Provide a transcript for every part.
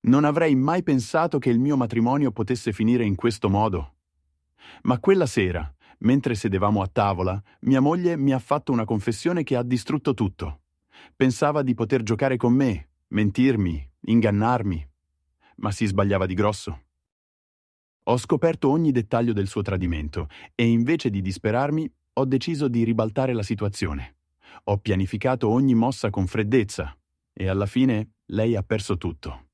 Non avrei mai pensato che il mio matrimonio potesse finire in questo modo. Ma quella sera, mentre sedevamo a tavola, mia moglie mi ha fatto una confessione che ha distrutto tutto. Pensava di poter giocare con me, mentirmi, ingannarmi, ma si sbagliava di grosso. Ho scoperto ogni dettaglio del suo tradimento e invece di disperarmi, ho deciso di ribaltare la situazione. Ho pianificato ogni mossa con freddezza e alla fine lei ha perso tutto.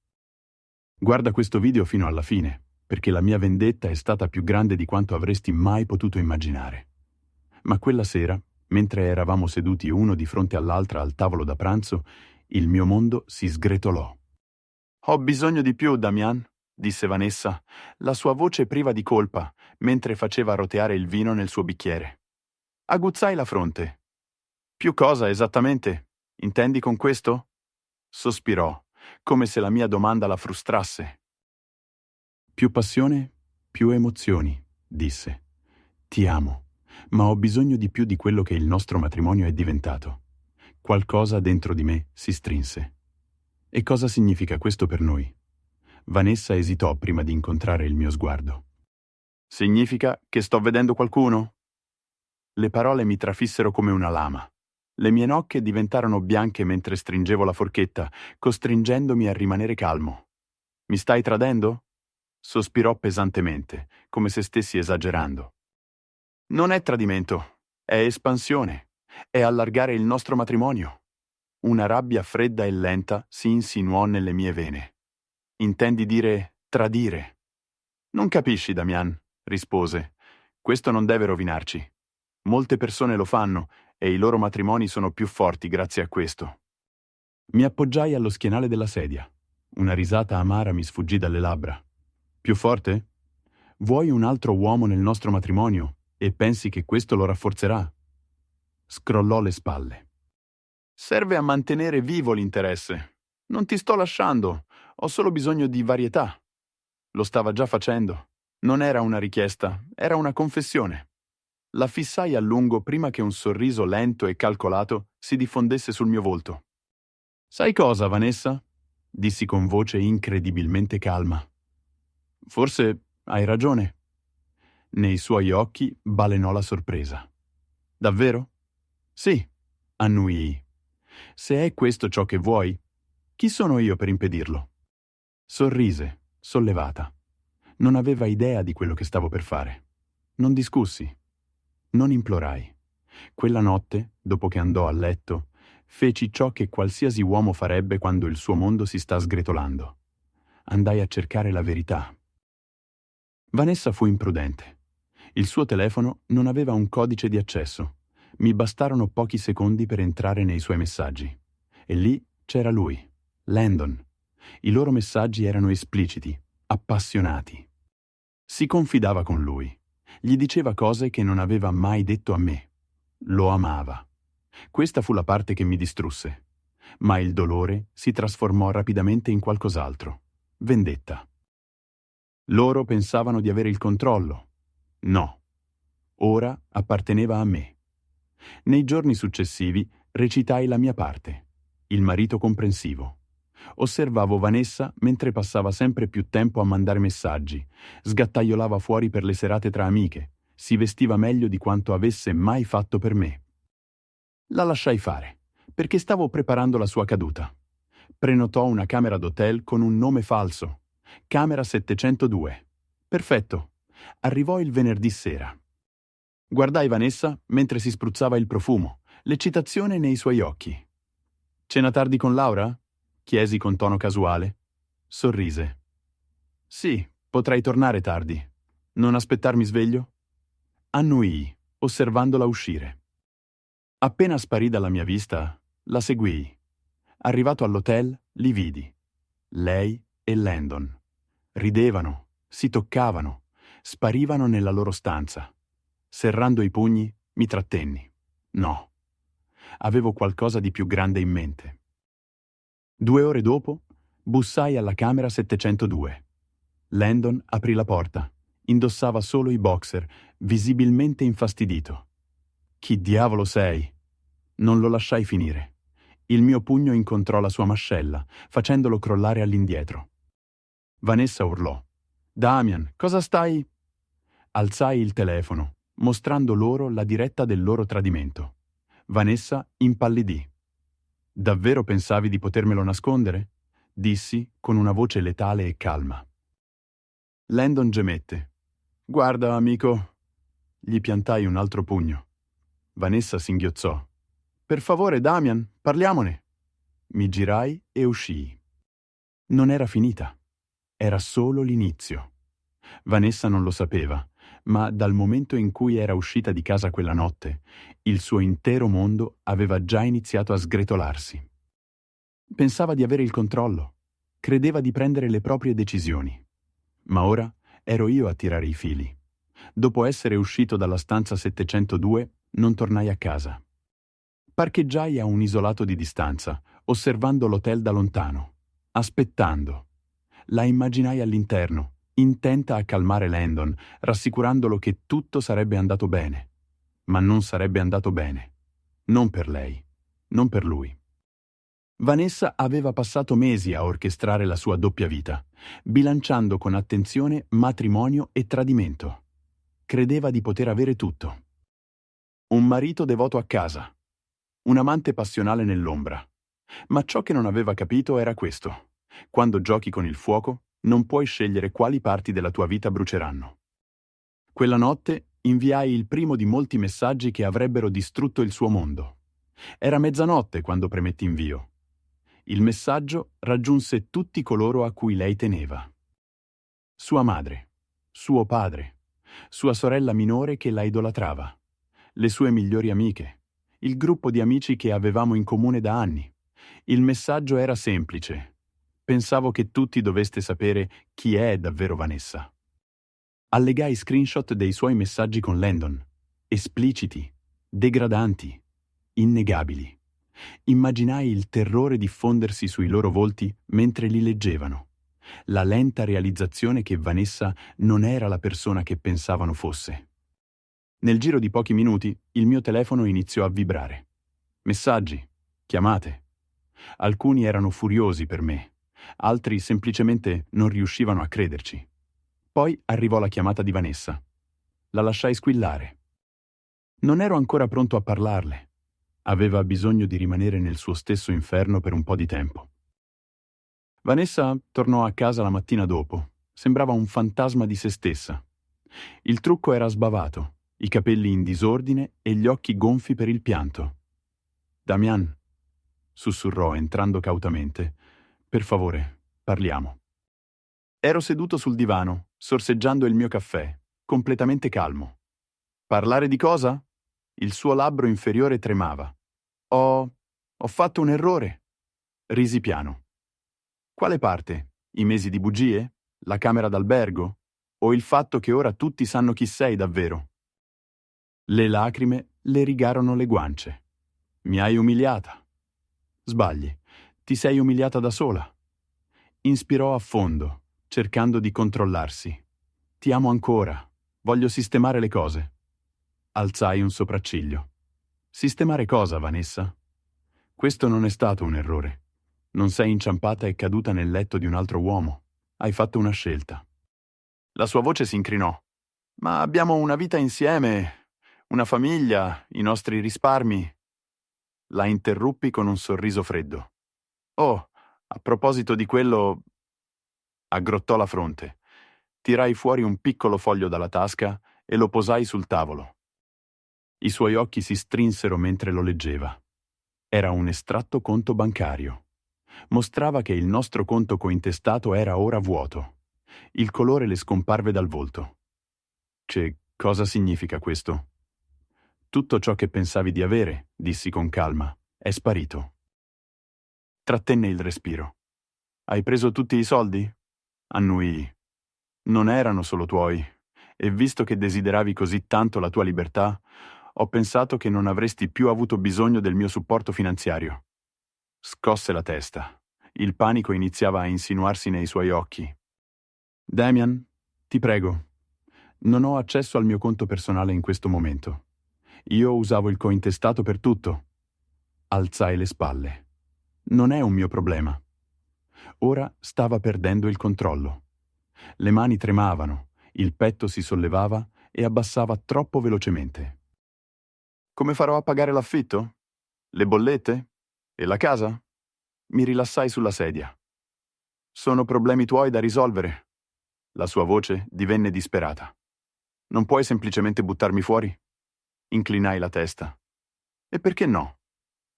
Guarda questo video fino alla fine, perché la mia vendetta è stata più grande di quanto avresti mai potuto immaginare. Ma quella sera, mentre eravamo seduti uno di fronte all'altra al tavolo da pranzo, il mio mondo si sgretolò. «Ho bisogno di più, Damian», disse Vanessa, la sua voce priva di colpa, mentre faceva roteare il vino nel suo bicchiere. Aguzzai la fronte. «Più cosa, esattamente? Intendi con questo?» Sospirò, come se la mia domanda la frustrasse. «Più passione, più emozioni», disse. «Ti amo, ma ho bisogno di più di quello che il nostro matrimonio è diventato. Qualcosa dentro di me si strinse». «E cosa significa questo per noi?» Vanessa esitò prima di incontrare il mio sguardo. «Significa che sto vedendo qualcuno?» Le parole mi trafissero come una lama. Le mie nocche diventarono bianche mentre stringevo la forchetta, costringendomi a rimanere calmo. «Mi stai tradendo?» Sospirò pesantemente, come se stessi esagerando. «Non è tradimento, è espansione, è allargare il nostro matrimonio». Una rabbia fredda e lenta si insinuò nelle mie vene. «Intendi dire tradire?» «Non capisci, Damian», rispose. «Questo non deve rovinarci. Molte persone lo fanno e i loro matrimoni sono più forti grazie a questo». Mi appoggiai allo schienale della sedia. Una risata amara mi sfuggì dalle labbra. «Più forte? Vuoi un altro uomo nel nostro matrimonio e pensi che questo lo rafforzerà?» Scrollò le spalle. «Serve a mantenere vivo l'interesse. Non ti sto lasciando, ho solo bisogno di varietà». Lo stava già facendo. Non era una richiesta, era una confessione. La fissai a lungo prima che un sorriso lento e calcolato si diffondesse sul mio volto. «Sai cosa, Vanessa?» dissi con voce incredibilmente calma. «Forse hai ragione». Nei suoi occhi balenò la sorpresa. «Davvero?» «Sì», annuii. «Se è questo ciò che vuoi, chi sono io per impedirlo?» Sorrise, sollevata. Non aveva idea di quello che stavo per fare. Non discussi. Non implorai. Quella notte, dopo che andò a letto, feci ciò che qualsiasi uomo farebbe quando il suo mondo si sta sgretolando. Andai a cercare la verità. Vanessa fu imprudente. Il suo telefono non aveva un codice di accesso. Mi bastarono pochi secondi per entrare nei suoi messaggi. E lì c'era lui, Landon. I loro messaggi erano espliciti, appassionati. Si confidava con lui. Gli diceva cose che non aveva mai detto a me. Lo amava. Questa fu la parte che mi distrusse. Ma il dolore si trasformò rapidamente in qualcos'altro. Vendetta. Loro pensavano di avere il controllo. No. Ora apparteneva a me. Nei giorni successivi recitai la mia parte, il marito comprensivo. Osservavo Vanessa mentre passava sempre più tempo a mandare messaggi, sgattaiolava fuori per le serate tra amiche, si vestiva meglio di quanto avesse mai fatto per me. La lasciai fare, perché stavo preparando la sua caduta. Prenotò una camera d'hotel con un nome falso, Camera 702. Perfetto. Arrivò il venerdì sera. Guardai Vanessa mentre si spruzzava il profumo, l'eccitazione nei suoi occhi. «Cena tardi con Laura?» chiesi con tono casuale. Sorrise. «Sì, potrai tornare tardi. Non aspettarmi sveglio?» Annuii, osservandola uscire. Appena sparì dalla mia vista, la seguii. Arrivato all'hotel, li vidi. Lei e Landon. Ridevano, si toccavano, sparivano nella loro stanza. Serrando i pugni, mi trattenni. No. Avevo qualcosa di più grande in mente. 2 ore dopo, bussai alla camera 702. Landon aprì la porta. Indossava solo i boxer, visibilmente infastidito. «Chi diavolo sei?» Non lo lasciai finire. Il mio pugno incontrò la sua mascella, facendolo crollare all'indietro. Vanessa urlò. Damian, cosa stai? Alzai il telefono, mostrando loro la diretta del loro tradimento. Vanessa impallidì. Davvero pensavi di potermelo nascondere? Dissi con una voce letale e calma. Landon gemette. Guarda, amico. Gli piantai un altro pugno. Vanessa singhiozzò. Per favore, Damian, parliamone. Mi girai e uscii. Non era finita. Era solo l'inizio. Vanessa non lo sapeva, ma dal momento in cui era uscita di casa quella notte, il suo intero mondo aveva già iniziato a sgretolarsi. Pensava di avere il controllo, credeva di prendere le proprie decisioni. Ma ora ero io a tirare i fili. Dopo essere uscito dalla stanza 702, non tornai a casa. Parcheggiai a un isolato di distanza, osservando l'hotel da lontano, aspettando. La immaginai all'interno, intenta a calmare Landon, rassicurandolo che tutto sarebbe andato bene. Ma non sarebbe andato bene. Non per lei, non per lui. Vanessa aveva passato mesi a orchestrare la sua doppia vita, bilanciando con attenzione matrimonio e tradimento. Credeva di poter avere tutto. Un marito devoto a casa, un amante passionale nell'ombra. Ma ciò che non aveva capito era questo. Quando giochi con il fuoco, non puoi scegliere quali parti della tua vita bruceranno. Quella notte inviai il primo di molti messaggi che avrebbero distrutto il suo mondo. Era mezzanotte quando premetti invio. Il messaggio raggiunse tutti coloro a cui lei teneva. Sua madre, suo padre, sua sorella minore che la idolatrava, le sue migliori amiche, il gruppo di amici che avevamo in comune da anni. Il messaggio era semplice. Pensavo che tutti doveste sapere chi è davvero Vanessa. Allegai screenshot dei suoi messaggi con Landon, espliciti, degradanti, innegabili. Immaginai il terrore diffondersi sui loro volti mentre li leggevano, la lenta realizzazione che Vanessa non era la persona che pensavano fosse. Nel giro di pochi minuti il mio telefono iniziò a vibrare. Messaggi, chiamate. Alcuni erano furiosi per me, altri semplicemente non riuscivano a crederci. Poi arrivò la chiamata di Vanessa. La lasciai squillare. Non ero ancora pronto a parlarle. Aveva bisogno di rimanere nel suo stesso inferno per un po' di tempo. Vanessa tornò a casa la mattina dopo. Sembrava un fantasma di se stessa. Il trucco era sbavato, i capelli in disordine e gli occhi gonfi per il pianto. Damian, sussurrò entrando cautamente, per favore, parliamo. Ero seduto sul divano, sorseggiando il mio caffè, completamente calmo. Parlare di cosa? Il suo labbro inferiore tremava. Ho fatto un errore. Risi piano. Quale parte? I mesi di bugie? La camera d'albergo? O il fatto che ora tutti sanno chi sei davvero? Le lacrime le rigarono le guance. Mi hai umiliata. Sbagli. Ti sei umiliata da sola. Inspirò a fondo, cercando di controllarsi. Ti amo ancora. Voglio sistemare le cose. Alzai un sopracciglio. Sistemare cosa, Vanessa? Questo non è stato un errore. Non sei inciampata e caduta nel letto di un altro uomo. Hai fatto una scelta. La sua voce si incrinò. Ma abbiamo una vita insieme, una famiglia, i nostri risparmi. La interruppi con un sorriso freddo. Oh, a proposito di quello... Aggrottò la fronte. Tirai fuori un piccolo foglio dalla tasca e lo posai sul tavolo. I suoi occhi si strinsero mentre lo leggeva. Era un estratto conto bancario. Mostrava che il nostro conto cointestato era ora vuoto. Il colore le scomparve dal volto. Che cosa significa questo? Tutto ciò che pensavi di avere, dissi con calma, è sparito. Trattenne il respiro. Hai preso tutti i soldi? Annuii. Non erano solo tuoi, e visto che desideravi così tanto la tua libertà, ho pensato che non avresti più avuto bisogno del mio supporto finanziario. Scosse la testa. Il panico iniziava a insinuarsi nei suoi occhi. Damian, ti prego, non ho accesso al mio conto personale in questo momento. Io usavo il cointestato per tutto. Alzai le spalle. Non è un mio problema. Ora stava perdendo il controllo. Le mani tremavano, il petto si sollevava e abbassava troppo velocemente. Come farò a pagare l'affitto? Le bollette? E la casa? Mi rilassai sulla sedia. Sono problemi tuoi da risolvere. La sua voce divenne disperata. Non puoi semplicemente buttarmi fuori? Inclinai la testa. E perché no?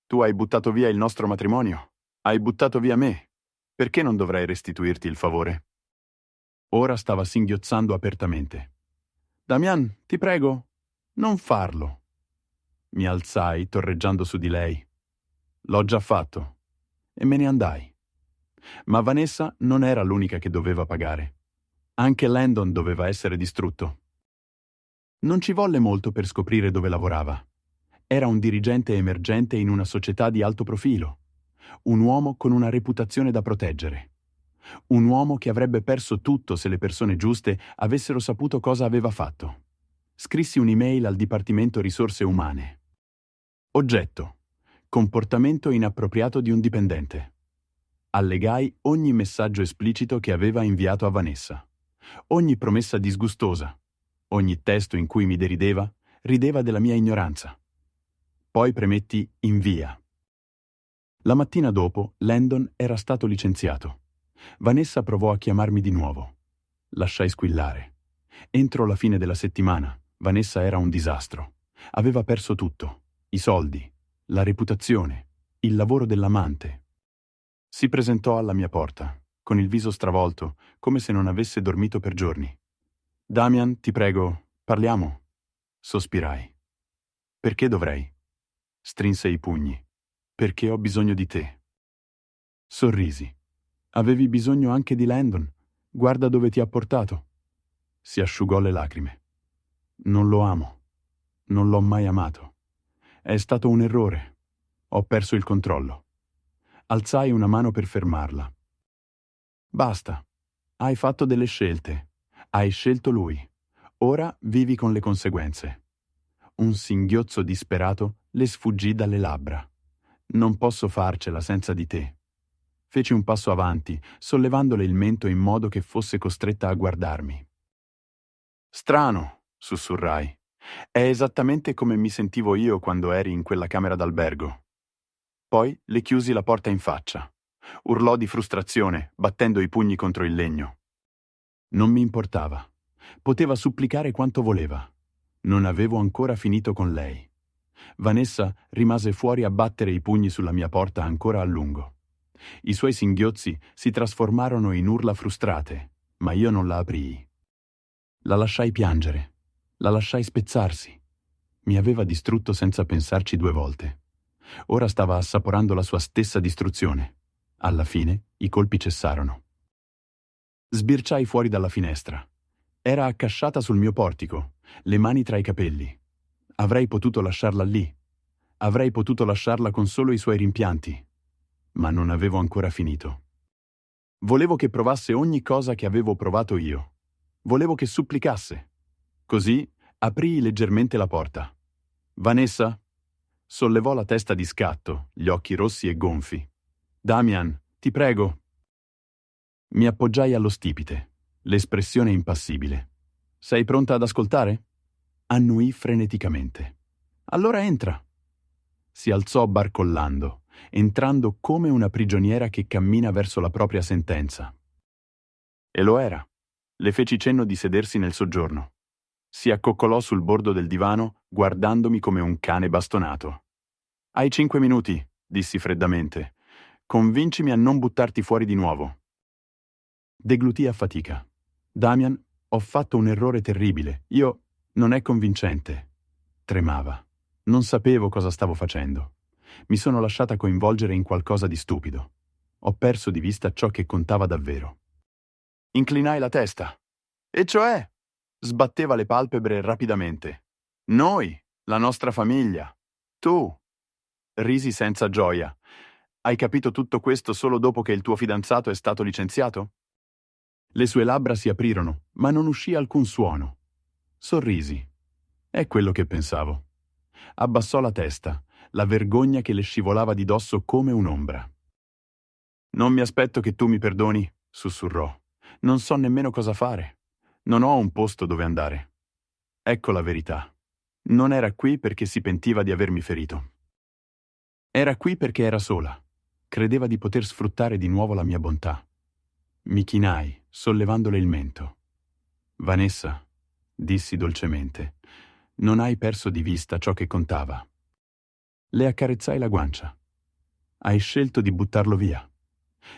Tu hai buttato via il nostro matrimonio. Hai buttato via me. Perché non dovrei restituirti il favore? Ora stava singhiozzando apertamente. Damian, ti prego, non farlo. Mi alzai, torreggiando su di lei. L'ho già fatto. E me ne andai. Ma Vanessa non era l'unica che doveva pagare. Anche Landon doveva essere distrutto. Non ci volle molto per scoprire dove lavorava. Era un dirigente emergente in una società di alto profilo. Un uomo con una reputazione da proteggere. Un uomo che avrebbe perso tutto se le persone giuste avessero saputo cosa aveva fatto. Scrissi un'email al Dipartimento Risorse Umane. Oggetto: comportamento inappropriato di un dipendente. Allegai ogni messaggio esplicito che aveva inviato a Vanessa. Ogni promessa disgustosa. Ogni testo in cui mi derideva, rideva della mia ignoranza. Poi premetti invia. La mattina dopo, Landon era stato licenziato. Vanessa provò a chiamarmi di nuovo. Lasciai squillare. Entro la fine della settimana, Vanessa era un disastro. Aveva perso tutto. I soldi, la reputazione, il lavoro dell'amante. Si presentò alla mia porta, con il viso stravolto, come se non avesse dormito per giorni. Damian, ti prego, parliamo. Sospirai. Perché dovrei? Strinse i pugni. Perché ho bisogno di te. Sorrisi. Avevi bisogno anche di Landon. Guarda dove ti ha portato. Si asciugò le lacrime. Non lo amo. Non l'ho mai amato. È stato un errore. Ho perso il controllo. Alzai una mano per fermarla. Basta. Hai fatto delle scelte. Hai scelto lui. Ora vivi con le conseguenze. Un singhiozzo disperato le sfuggì dalle labbra. Non posso farcela senza di te. Feci un passo avanti, sollevandole il mento in modo che fosse costretta a guardarmi. Strano, sussurrai. È esattamente come mi sentivo io quando eri in quella camera d'albergo. Poi le chiusi la porta in faccia. Urlò di frustrazione, battendo i pugni contro il legno. Non mi importava. Poteva supplicare quanto voleva. Non avevo ancora finito con lei. Vanessa rimase fuori a battere i pugni sulla mia porta ancora a lungo. I suoi singhiozzi si trasformarono in urla frustrate, ma io non la aprii. La lasciai piangere. La lasciai spezzarsi. Mi aveva distrutto senza pensarci 2 volte. Ora stava assaporando la sua stessa distruzione. Alla fine i colpi cessarono. Sbirciai fuori dalla finestra. Era accasciata sul mio portico, le mani tra i capelli. Avrei potuto lasciarla lì. Avrei potuto lasciarla con solo i suoi rimpianti. Ma non avevo ancora finito. Volevo che provasse ogni cosa che avevo provato io. Volevo che supplicasse. Così aprii leggermente la porta. Vanessa? Sollevò la testa di scatto, gli occhi rossi e gonfi. Damian, ti prego. Mi appoggiai allo stipite, l'espressione impassibile. Sei pronta ad ascoltare? Annuì freneticamente. Allora entra. Si alzò barcollando, entrando come una prigioniera che cammina verso la propria sentenza. E lo era. Le feci cenno di sedersi nel soggiorno. Si accoccolò sul bordo del divano, guardandomi come un cane bastonato. Hai 5 minuti, dissi freddamente. Convincimi a non buttarti fuori di nuovo. Deglutì a fatica. Damian, ho fatto un errore terribile. Non è convincente. Tremava. Non sapevo cosa stavo facendo. Mi sono lasciata coinvolgere in qualcosa di stupido. Ho perso di vista ciò che contava davvero. Inclinai la testa. E cioè? Sbatteva le palpebre rapidamente. Noi, la nostra famiglia. Tu. Risi senza gioia. Hai capito tutto questo solo dopo che il tuo fidanzato è stato licenziato? Le sue labbra si aprirono, ma non uscì alcun suono. Sorrisi. È quello che pensavo. Abbassò la testa, la vergogna che le scivolava di dosso come un'ombra. Non mi aspetto che tu mi perdoni, sussurrò. Non so nemmeno cosa fare. Non ho un posto dove andare. Ecco la verità. Non era qui perché si pentiva di avermi ferito. Era qui perché era sola. Credeva di poter sfruttare di nuovo la mia bontà. Mi chinai, sollevandole il mento. Vanessa, dissi dolcemente, non hai perso di vista ciò che contava. Le accarezzai la guancia. Hai scelto di buttarlo via.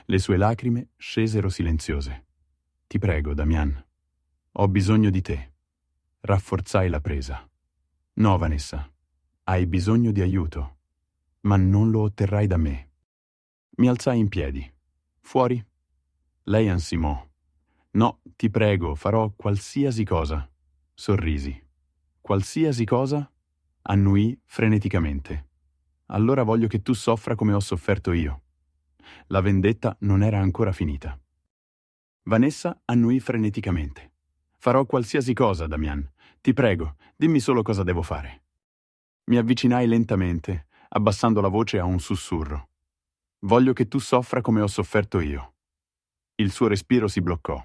Le sue lacrime scesero silenziose. Ti prego, Damian. Ho bisogno di te. Rafforzai la presa. No, Vanessa. Hai bisogno di aiuto. Ma non lo otterrai da me. Mi alzai in piedi. Fuori? Lei ansimò. No, ti prego, farò qualsiasi cosa. Sorrisi. Qualsiasi cosa? Annuì freneticamente. Allora voglio che tu soffra come ho sofferto io. La vendetta non era ancora finita. Vanessa annuì freneticamente. Farò qualsiasi cosa, Damian. Ti prego, dimmi solo cosa devo fare. Mi avvicinai lentamente, abbassando la voce a un sussurro. Voglio che tu soffra come ho sofferto io. Il suo respiro si bloccò.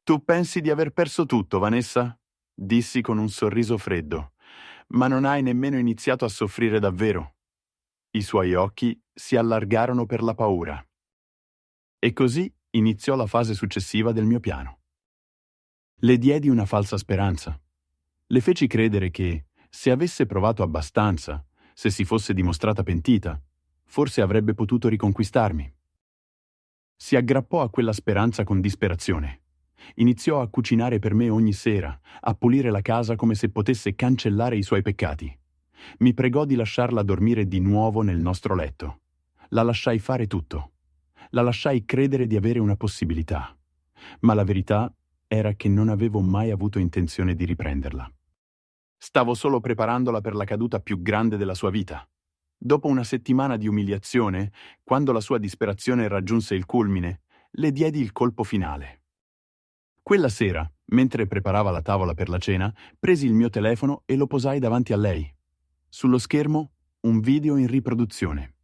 Tu pensi di aver perso tutto, Vanessa? Dissi con un sorriso freddo. Ma non hai nemmeno iniziato a soffrire davvero. I suoi occhi si allargarono per la paura. E così iniziò la fase successiva del mio piano. Le diedi una falsa speranza. Le feci credere che, se avesse provato abbastanza, se si fosse dimostrata pentita, forse avrebbe potuto riconquistarmi. Si aggrappò a quella speranza con disperazione. Iniziò a cucinare per me ogni sera, a pulire la casa come se potesse cancellare i suoi peccati. Mi pregò di lasciarla dormire di nuovo nel nostro letto. La lasciai fare tutto. La lasciai credere di avere una possibilità. Ma la verità era che non avevo mai avuto intenzione di riprenderla. Stavo solo preparandola per la caduta più grande della sua vita. Dopo una settimana di umiliazione, quando la sua disperazione raggiunse il culmine, le diedi il colpo finale. Quella sera, mentre preparava la tavola per la cena, presi il mio telefono e lo posai davanti a lei. Sullo schermo, un video in riproduzione.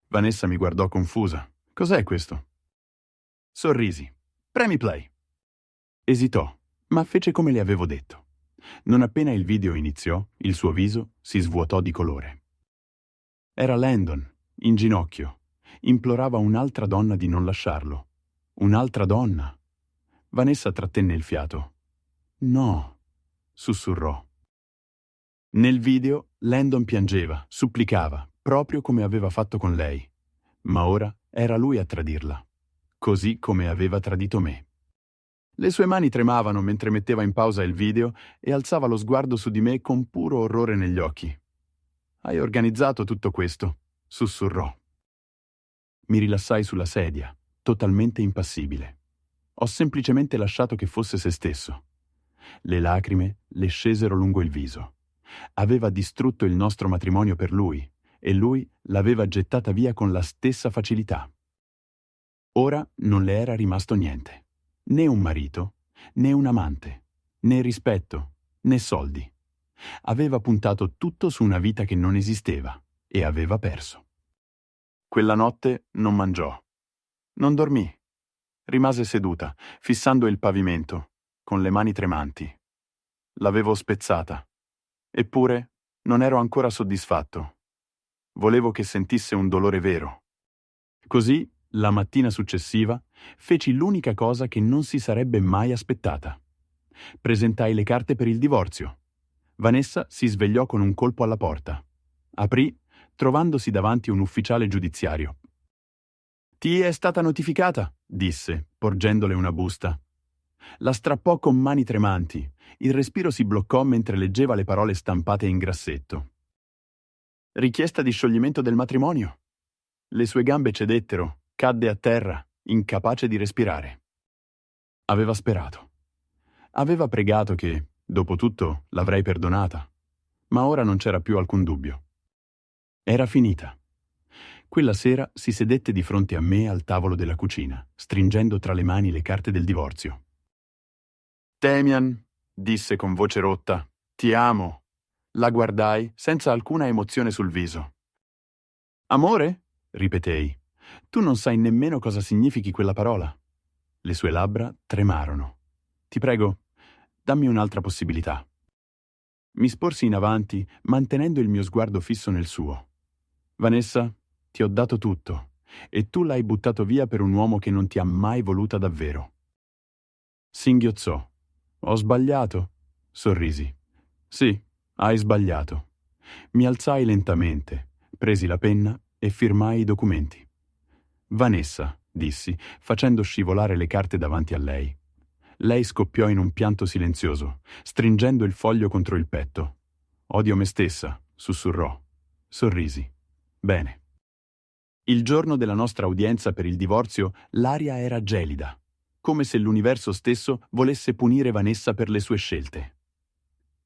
Vanessa mi guardò confusa. Cos'è questo? Sorrisi. Premi play. Esitò, ma fece come le avevo detto. Non appena il video iniziò, il suo viso si svuotò di colore. Era Landon, in ginocchio. Implorava un'altra donna di non lasciarlo. Un'altra donna. Vanessa trattenne il fiato. No, sussurrò. Nel video Landon piangeva, supplicava, proprio come aveva fatto con lei. Ma ora era lui a tradirla, così come aveva tradito me. Le sue mani tremavano mentre metteva in pausa il video e alzava lo sguardo su di me con puro orrore negli occhi. Hai organizzato tutto questo, sussurrò. Mi rilassai sulla sedia, totalmente impassibile. Ho semplicemente lasciato che fosse se stesso. Le lacrime le scesero lungo il viso. Aveva distrutto il nostro matrimonio per lui e lui l'aveva gettata via con la stessa facilità. Ora non le era rimasto niente. Né un marito, né un amante, né rispetto, né soldi. Aveva puntato tutto su una vita che non esisteva e aveva perso. Quella notte non mangiò. Non dormì. Rimase seduta, fissando il pavimento, con le mani tremanti. L'avevo spezzata. Eppure non ero ancora soddisfatto. Volevo che sentisse un dolore vero. Così, la mattina successiva, feci l'unica cosa che non si sarebbe mai aspettata. Presentai le carte per il divorzio. Vanessa si svegliò con un colpo alla porta. Aprì, trovandosi davanti un ufficiale giudiziario. «Ti è stata notificata», disse, porgendole una busta. La strappò con mani tremanti. Il respiro si bloccò mentre leggeva le parole stampate in grassetto. «Richiesta di scioglimento del matrimonio». Le sue gambe cedettero, cadde a terra, incapace di respirare. Aveva sperato. Aveva pregato che, dopo tutto, l'avrei perdonata. Ma ora non c'era più alcun dubbio. Era finita. Quella sera si sedette di fronte a me al tavolo della cucina, stringendo tra le mani le carte del divorzio. «Damian», disse con voce rotta, «ti amo». La guardai senza alcuna emozione sul viso. «Amore?» ripetei. «Tu non sai nemmeno cosa significhi quella parola». Le sue labbra tremarono. Ti prego, dammi un'altra possibilità. Mi sporsi in avanti, mantenendo il mio sguardo fisso nel suo. Vanessa, ti ho dato tutto, e tu l'hai buttato via per un uomo che non ti ha mai voluta davvero. Singhiozzò. Ho sbagliato? Sorrisi. Sì, hai sbagliato. Mi alzai lentamente, presi la penna e firmai i documenti. Vanessa, dissi, facendo scivolare le carte davanti a lei. Lei scoppiò in un pianto silenzioso, stringendo il foglio contro il petto. Odio me stessa, sussurrò. Sorrisi. Bene. Il giorno della nostra udienza per il divorzio, l'aria era gelida, come se l'universo stesso volesse punire Vanessa per le sue scelte.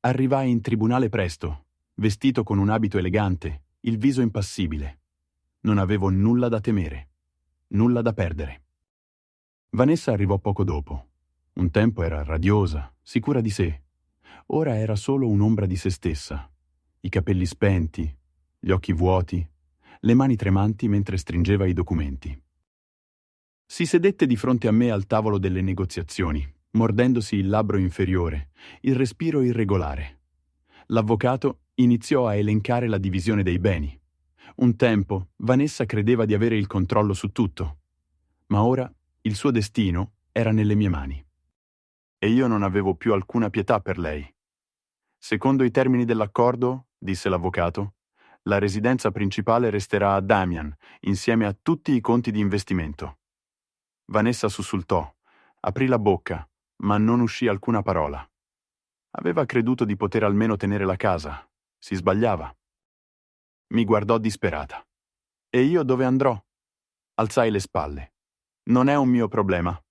Arrivai in tribunale presto, vestito con un abito elegante, il viso impassibile. Non avevo nulla da temere, nulla da perdere. Vanessa arrivò poco dopo. Un tempo era radiosa, sicura di sé. Ora era solo un'ombra di se stessa. I capelli spenti, gli occhi vuoti, le mani tremanti mentre stringeva i documenti. Si sedette di fronte a me al tavolo delle negoziazioni, mordendosi il labbro inferiore, il respiro irregolare. L'avvocato iniziò a elencare la divisione dei beni. Un tempo Vanessa credeva di avere il controllo su tutto, ma ora il suo destino era nelle mie mani. E io non avevo più alcuna pietà per lei. Secondo i termini dell'accordo, disse l'avvocato, la residenza principale resterà a Damian, insieme a tutti i conti di investimento. Vanessa sussultò, aprì la bocca, ma non uscì alcuna parola. Aveva creduto di poter almeno tenere la casa. Si sbagliava. Mi guardò disperata. E io dove andrò? Alzai le spalle. Non è un mio problema.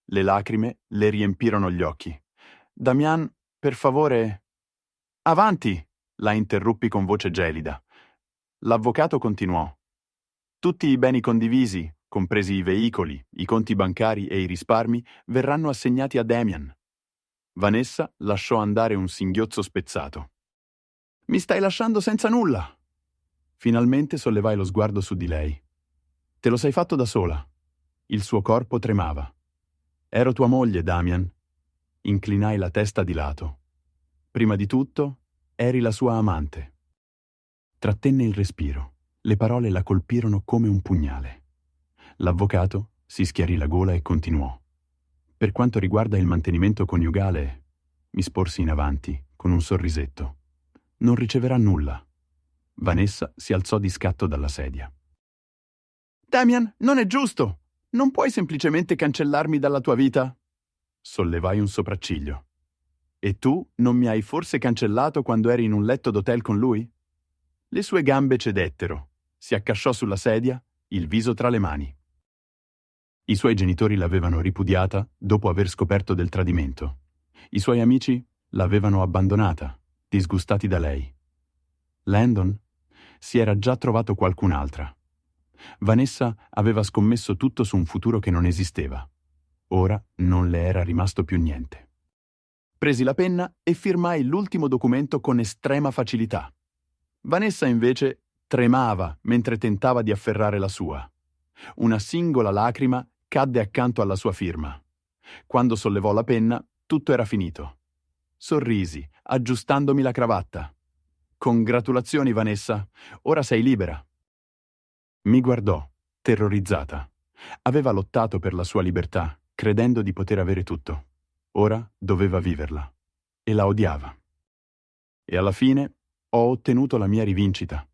Le lacrime le riempirono gli occhi. Damian, per favore... Avanti! La interruppi con voce gelida. L'avvocato continuò. Tutti i beni condivisi, compresi i veicoli, i conti bancari e i risparmi, verranno assegnati a Damian. Vanessa lasciò andare un singhiozzo spezzato. Mi stai lasciando senza nulla! Finalmente sollevai lo sguardo su di lei. Te lo sei fatto da sola. Il suo corpo tremava. Ero tua moglie, Damian. Inclinai la testa di lato. Prima di tutto, eri la sua amante. Trattenne il respiro. Le parole la colpirono come un pugnale. L'avvocato si schiarì la gola e continuò. Per quanto riguarda il mantenimento coniugale, mi sporsi in avanti, con un sorrisetto. Non riceverà nulla. Vanessa si alzò di scatto dalla sedia. Damian, non è giusto! Non puoi semplicemente cancellarmi dalla tua vita? Sollevai un sopracciglio. E tu non mi hai forse cancellato quando eri in un letto d'hotel con lui? Le sue gambe cedettero. Si accasciò sulla sedia, il viso tra le mani. I suoi genitori l'avevano ripudiata dopo aver scoperto del tradimento. I suoi amici l'avevano abbandonata, disgustati da lei. Landon si era già trovato qualcun'altra. Vanessa aveva scommesso tutto su un futuro che non esisteva. Ora non le era rimasto più niente. Presi la penna e firmai l'ultimo documento con estrema facilità. Vanessa invece tremava mentre tentava di afferrare la sua. Una singola lacrima cadde accanto alla sua firma. Quando sollevò la penna, tutto era finito. Sorrisi, aggiustandomi la cravatta. Congratulazioni, Vanessa, ora sei libera. Mi guardò, terrorizzata. Aveva lottato per la sua libertà, credendo di poter avere tutto. Ora doveva viverla. E la odiava. E alla fine ho ottenuto la mia rivincita.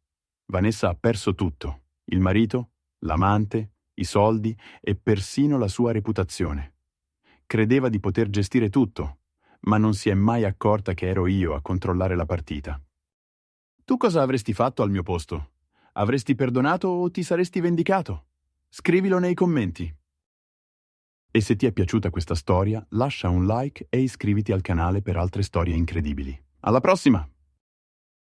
Vanessa ha perso tutto. Il marito, l'amante, i soldi e persino la sua reputazione. Credeva di poter gestire tutto, ma non si è mai accorta che ero io a controllare la partita. Tu cosa avresti fatto al mio posto? Avresti perdonato o ti saresti vendicato? Scrivilo nei commenti. E se ti è piaciuta questa storia, lascia un like e iscriviti al canale per altre storie incredibili. Alla prossima!